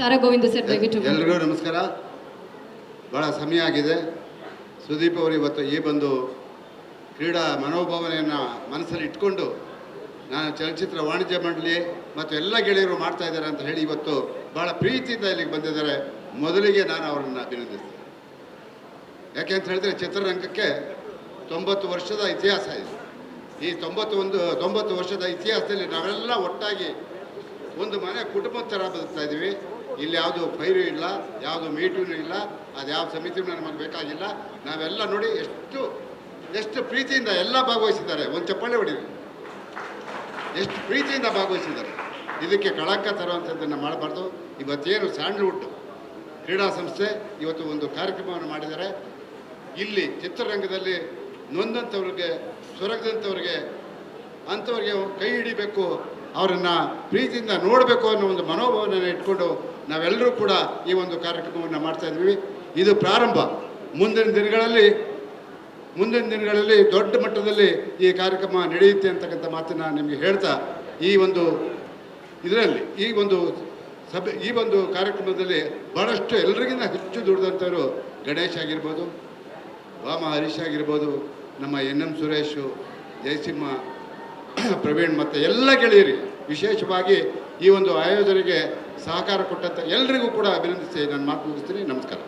Sara Govinda sir ದಯವಿಟ್ಟು. ಎಲ್ರಿಗೂ ನಮಸ್ಕಾರ. ಭಾಳ ಸಮಯ ಆಗಿದೆ. ಸುದೀಪ್ ಅವರು ಇವತ್ತು ಈ ಬಂದು ಕ್ರೀಡಾ ಮನೋಭಾವನೆಯನ್ನು ಮನಸ್ಸಲ್ಲಿ ಇಟ್ಕೊಂಡು ನಾನು ಚಲನಚಿತ್ರ ವಾಣಿಜ್ಯ ಮಂಡಳಿ ಮತ್ತು ಎಲ್ಲ ಗೆಳೆಯರು ಮಾಡ್ತಾ ಇದ್ದಾರೆ ಅಂತ ಹೇಳಿ ಇವತ್ತು ಭಾಳ ಪ್ರೀತಿಯಿಂದ ಇಲ್ಲಿಗೆ ಬಂದಿದ್ದಾರೆ. ಮೊದಲಿಗೆ ನಾನು ಅವರನ್ನು ಅಭಿನಂದಿಸ್ತೀನಿ. ಯಾಕೆ ಅಂತ ಹೇಳಿದ್ರೆ ಚಿತ್ರರಂಗಕ್ಕೆ 90 ವರ್ಷದ ಇತಿಹಾಸ ಇದೆ. ಈ 90 ವರ್ಷದ ಇತಿಹಾಸದಲ್ಲಿ ನಾವೆಲ್ಲ ಒಟ್ಟಾಗಿ ಒಂದು ಮನೆ ಕುಟುಂಬದ ಥರ ಬದುಕ್ತಾ ಇದ್ದೀವಿ. ಇಲ್ಲಿ ಯಾವುದು ಪೈರು ಇಲ್ಲ, ಯಾವುದು ಮೀಟೂ ಇಲ್ಲ, ಅದು ಯಾವ ಸಮಿತಿಯೂ ನಮಗೆ ಬೇಕಾಗಿಲ್ಲ. ನಾವೆಲ್ಲ ನೋಡಿ ಎಷ್ಟು ಪ್ರೀತಿಯಿಂದ ಎಲ್ಲ ಭಾಗವಹಿಸಿದ್ದಾರೆ. ಒಂದು ಚಪ್ಪಾಳೆ ಹೊಡೀರಿ, ಎಷ್ಟು ಪ್ರೀತಿಯಿಂದ ಭಾಗವಹಿಸಿದ್ದಾರೆ. ಇದಕ್ಕೆ ಕಳಂಕ ತರುವಂಥದ್ದನ್ನು ಮಾಡಬಾರ್ದು. ಇವತ್ತೇನು ಸ್ಯಾಂಡಲ್ವುಡ್ ಕ್ರೀಡಾ ಸಂಸ್ಥೆ ಇವತ್ತು ಒಂದು ಕಾರ್ಯಕ್ರಮವನ್ನು ಮಾಡಿದ್ದಾರೆ. ಇಲ್ಲಿ ಚಿತ್ರರಂಗದಲ್ಲಿ ನೊಂದಂಥವ್ರಿಗೆ, ಸೊರಗದಂಥವ್ರಿಗೆ, ಅಂಥವ್ರಿಗೆ ಕೈ ಹಿಡಿಬೇಕು, ಅವರನ್ನು ಪ್ರೀತಿಯಿಂದ ನೋಡಬೇಕು ಅನ್ನೋ ಒಂದು ಮನೋಭಾವನೆಯನ್ನು ಇಟ್ಕೊಂಡು ನಾವೆಲ್ಲರೂ ಕೂಡ ಈ ಒಂದು ಕಾರ್ಯಕ್ರಮವನ್ನು ಮಾಡ್ತಾಯಿದ್ವಿ. ಇದು ಪ್ರಾರಂಭ. ಮುಂದಿನ ದಿನಗಳಲ್ಲಿ ದೊಡ್ಡ ಮಟ್ಟದಲ್ಲಿ ಈ ಕಾರ್ಯಕ್ರಮ ನಡೆಯುತ್ತೆ ಅಂತಕ್ಕಂಥ ಮಾತನ್ನು ನಿಮಗೆ ಹೇಳ್ತಾ, ಈ ಒಂದು ಇದರಲ್ಲಿ ಈ ಒಂದು ಕಾರ್ಯಕ್ರಮದಲ್ಲಿ ಭಾಳಷ್ಟು ಎಲ್ಲರಿಗಿಂತ ಹೆಚ್ಚು ದುಡಿದಂಥವರು ಗಣೇಶ್ ಆಗಿರ್ಬೋದು, ವಾಮ ಹರೀಶ್ ಆಗಿರ್ಬೋದು, ನಮ್ಮ NM ಸುರೇಶು, ಜಯಸಿಂಹ, ಪ್ರವೀಣ್ ಮತ್ತು ಎಲ್ಲ ಗೆಳೆಯರಿಗೆ ವಿಶೇಷವಾಗಿ ಈ ಒಂದು ಆಯೋಜನೆಗೆ ಸಹಕಾರ ಕೊಟ್ಟಂಥ ಎಲ್ಲರಿಗೂ ಕೂಡ ಅಭಿನಂದಿಸಿ ನಾನು ಮಾತು ಮುಗಿಸ್ತೀನಿ. ನಮಸ್ಕಾರ.